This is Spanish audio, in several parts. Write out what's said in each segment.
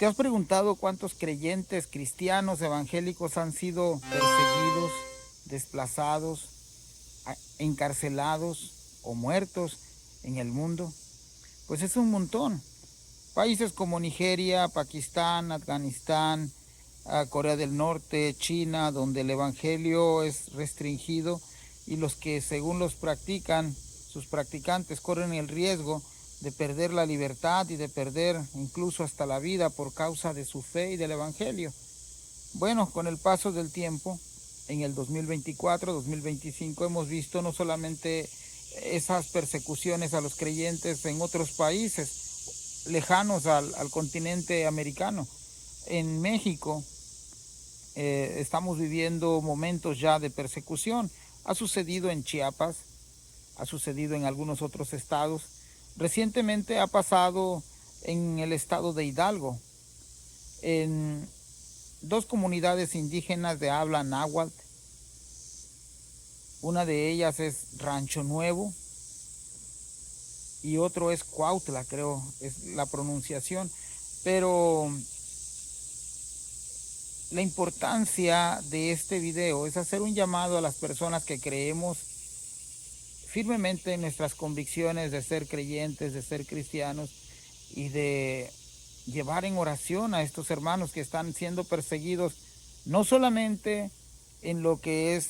¿Te has preguntado cuántos creyentes cristianos evangélicos han sido perseguidos, desplazados, encarcelados o muertos en el mundo? Pues es un montón. Países como Nigeria, Pakistán, Afganistán, Corea del Norte, China, donde el evangelio es restringido y los que según los practican, sus practicantes corren el riesgo de perder la libertad y de perder incluso hasta la vida por causa de su fe y del evangelio. Bueno, con el paso del tiempo, en el 2024, 2025, hemos visto no solamente esas persecuciones a los creyentes en otros países lejanos al continente americano. En México estamos viviendo momentos ya de persecución. Ha sucedido en Chiapas, ha sucedido en algunos otros estados. Recientemente ha pasado en el estado de Hidalgo, en dos comunidades indígenas de habla náhuatl. Una de ellas es Rancho Nuevo y otro es Cuautla, creo, es la pronunciación. Pero la importancia de este video es hacer un llamado a las personas que creemos firmemente en nuestras convicciones de ser creyentes, de ser cristianos y de llevar en oración a estos hermanos que están siendo perseguidos, no solamente en lo que es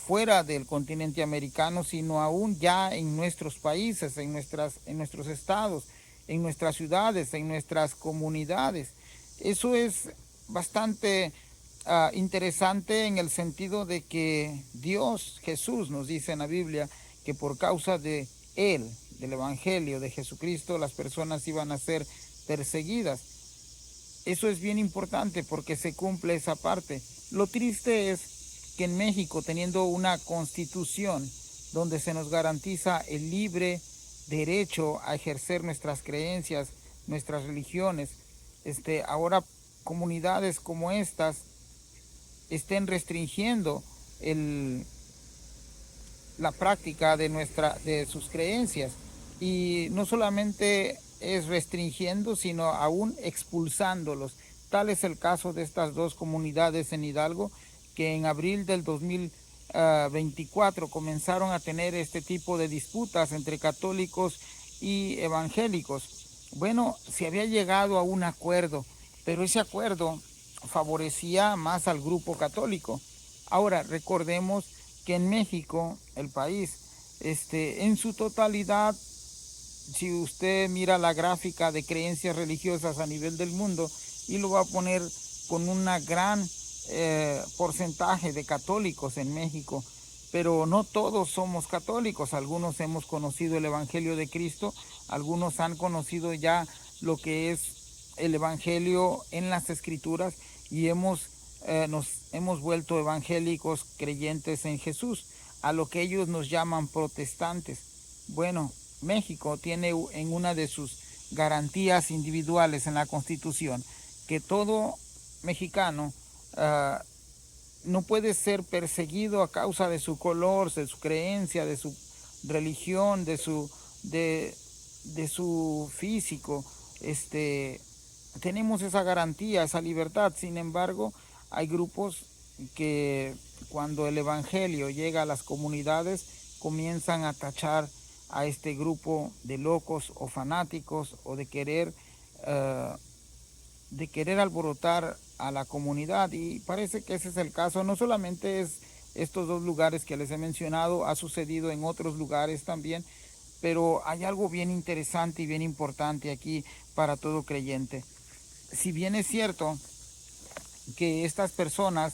fuera del continente americano, sino aún ya en nuestros países, en nuestros estados, en nuestras ciudades, en nuestras comunidades. Eso es bastante interesante en el sentido de que Dios, Jesús, nos dice en la Biblia que por causa de Él, del Evangelio de Jesucristo, las personas iban a ser perseguidas. Eso es bien importante porque se cumple esa parte. Lo triste es que en México, teniendo una constitución donde se nos garantiza el libre derecho a ejercer nuestras creencias, nuestras religiones, ahora comunidades como estas estén restringiendo la práctica de sus creencias, y no solamente es restringiendo, sino aún expulsándolos. Tal es el caso de estas dos comunidades en Hidalgo, que en abril del 2024 comenzaron a tener este tipo de disputas entre católicos y evangélicos. Bueno, se había llegado a un acuerdo, pero ese acuerdo favorecía más al grupo católico. Ahora, recordemos que en México, el país, en su totalidad, si usted mira la gráfica de creencias religiosas a nivel del mundo, y lo va a poner con una gran porcentaje de católicos en México, pero no todos somos católicos. Algunos hemos conocido el Evangelio de Cristo, algunos han conocido ya lo que es el Evangelio en las Escrituras y nos hemos vuelto evangélicos creyentes en Jesús, a lo que ellos nos llaman protestantes. Bueno, México tiene en una de sus garantías individuales en la Constitución que todo mexicano no puede ser perseguido a causa de su color, de su creencia, de su religión, de su físico. Tenemos esa garantía, esa libertad. Sin embargo, hay grupos que cuando el evangelio llega a las comunidades comienzan a tachar a este grupo de locos o fanáticos, o de querer alborotar a la comunidad, y parece que ese es el caso. No solamente es estos dos lugares que les he mencionado, ha sucedido en otros lugares también, pero hay algo bien interesante y bien importante aquí para todo creyente. Si bien es cierto que estas personas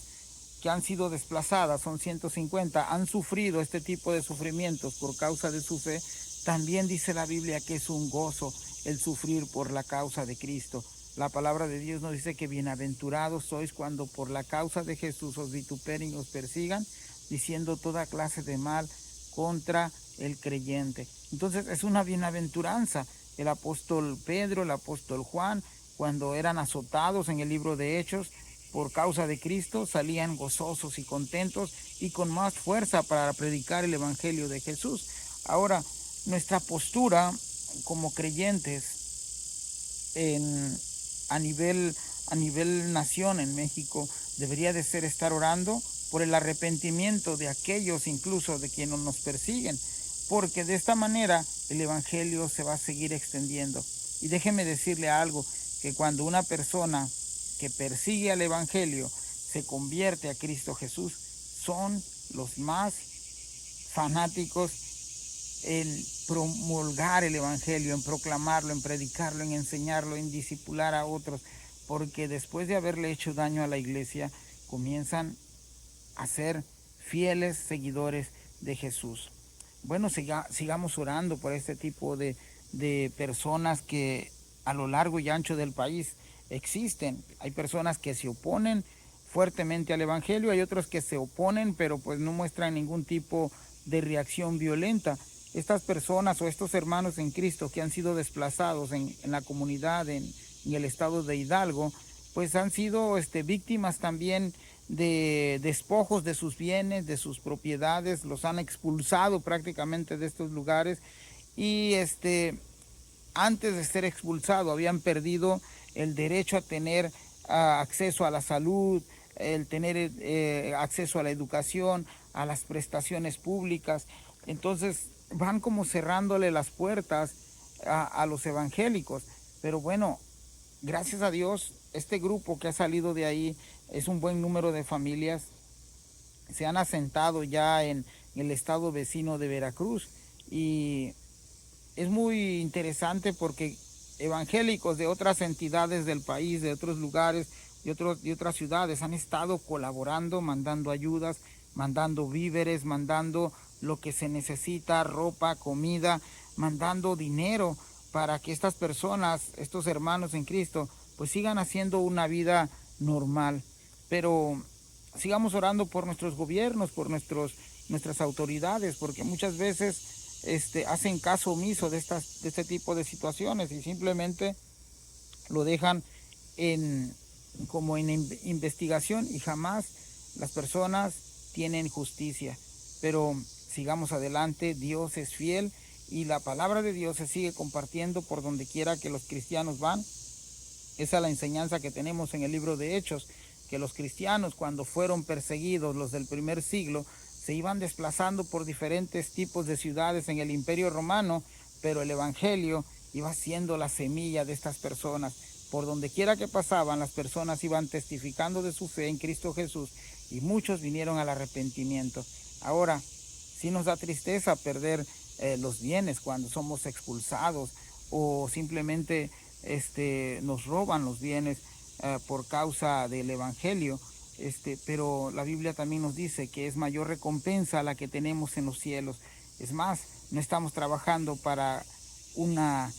que han sido desplazadas, son 150, han sufrido este tipo de sufrimientos por causa de su fe, también dice la Biblia que es un gozo el sufrir por la causa de Cristo. La palabra de Dios nos dice que bienaventurados sois cuando por la causa de Jesús os vituperen y os persigan, diciendo toda clase de mal contra el creyente. Entonces es una bienaventuranza. El apóstol Pedro, el apóstol Juan, cuando eran azotados en el libro de Hechos por causa de Cristo, salían gozosos y contentos y con más fuerza para predicar el evangelio de Jesús. Ahora, nuestra postura como creyentes en a nivel nación en México debería de ser estar orando por el arrepentimiento de aquellos incluso de quienes nos persiguen, porque de esta manera el evangelio se va a seguir extendiendo. Y déjeme decirle algo, que cuando una persona que persigue al evangelio se convierte a Cristo Jesús, son los más fanáticos en promulgar el evangelio, en proclamarlo, en predicarlo, en enseñarlo, en discipular a otros, porque después de haberle hecho daño a la iglesia, comienzan a ser fieles seguidores de Jesús. Bueno, sigamos orando por este tipo de personas que a lo largo y ancho del país existen. Hay personas que se oponen fuertemente al evangelio, hay otros que se oponen, pero pues no muestran ningún tipo de reacción violenta. Estas personas o estos hermanos en Cristo que han sido desplazados en la comunidad, en el estado de Hidalgo, pues han sido víctimas también de despojos de sus bienes, de sus propiedades, los han expulsado prácticamente de estos lugares y antes de ser expulsado habían perdido el derecho a tener acceso a la salud, el tener acceso a la educación, a las prestaciones públicas. Entonces van como cerrándole las puertas a los evangélicos. Pero bueno, gracias a Dios, este grupo que ha salido de ahí es un buen número de familias. Se han asentado ya en el estado vecino de Veracruz y es muy interesante porque evangélicos de otras entidades del país, de otros lugares, de otras ciudades, han estado colaborando, mandando ayudas, mandando víveres, mandando lo que se necesita, ropa, comida, mandando dinero para que estas personas, estos hermanos en Cristo, pues sigan haciendo una vida normal. Pero sigamos orando por nuestros gobiernos, por nuestras autoridades, porque muchas veces hacen caso omiso de este tipo de situaciones y simplemente lo dejan como en investigación y jamás las personas tienen justicia. Pero sigamos adelante, Dios es fiel y la palabra de Dios se sigue compartiendo por donde quiera que los cristianos van. Esa es la enseñanza que tenemos en el libro de Hechos, que los cristianos cuando fueron perseguidos, los del primer siglo, se iban desplazando por diferentes tipos de ciudades en el Imperio Romano, pero el evangelio iba siendo la semilla de estas personas. Por donde quiera que pasaban, las personas iban testificando de su fe en Cristo Jesús y muchos vinieron al arrepentimiento. Ahora, sí nos da tristeza perder los bienes cuando somos expulsados o simplemente nos roban los bienes por causa del evangelio. Pero la Biblia también nos dice que es mayor recompensa la que tenemos en los cielos. Es más, no estamos trabajando para una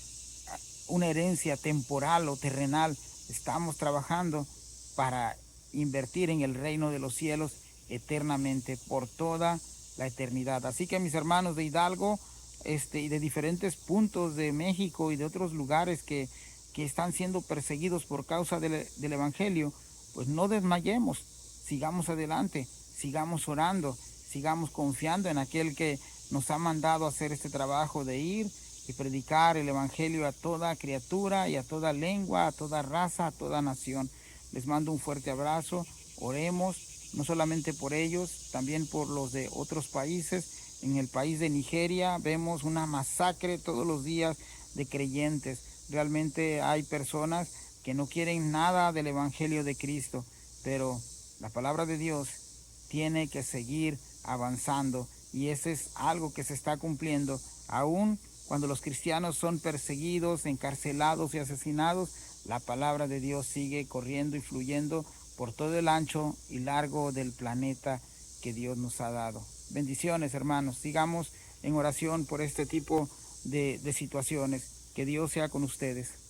herencia temporal o terrenal, estamos trabajando para invertir en el reino de los cielos eternamente, por toda la eternidad. Así que mis hermanos de Hidalgo y de diferentes puntos de México y de otros lugares que están siendo perseguidos por causa del evangelio, pues no desmayemos, sigamos adelante, sigamos orando, sigamos confiando en aquel que nos ha mandado a hacer este trabajo de ir y predicar el evangelio a toda criatura y a toda lengua, a toda raza, a toda nación. Les mando un fuerte abrazo, oremos, no solamente por ellos, también por los de otros países. En el país de Nigeria vemos una masacre todos los días de creyentes. Realmente hay personas que no quieren nada del evangelio de Cristo, pero la palabra de Dios tiene que seguir avanzando y ese es algo que se está cumpliendo aún cuando los cristianos son perseguidos, encarcelados y asesinados. La palabra de Dios sigue corriendo y fluyendo por todo el ancho y largo del planeta que Dios nos ha dado. Bendiciones, hermanos. Sigamos en oración por este tipo de situaciones. Que Dios sea con ustedes.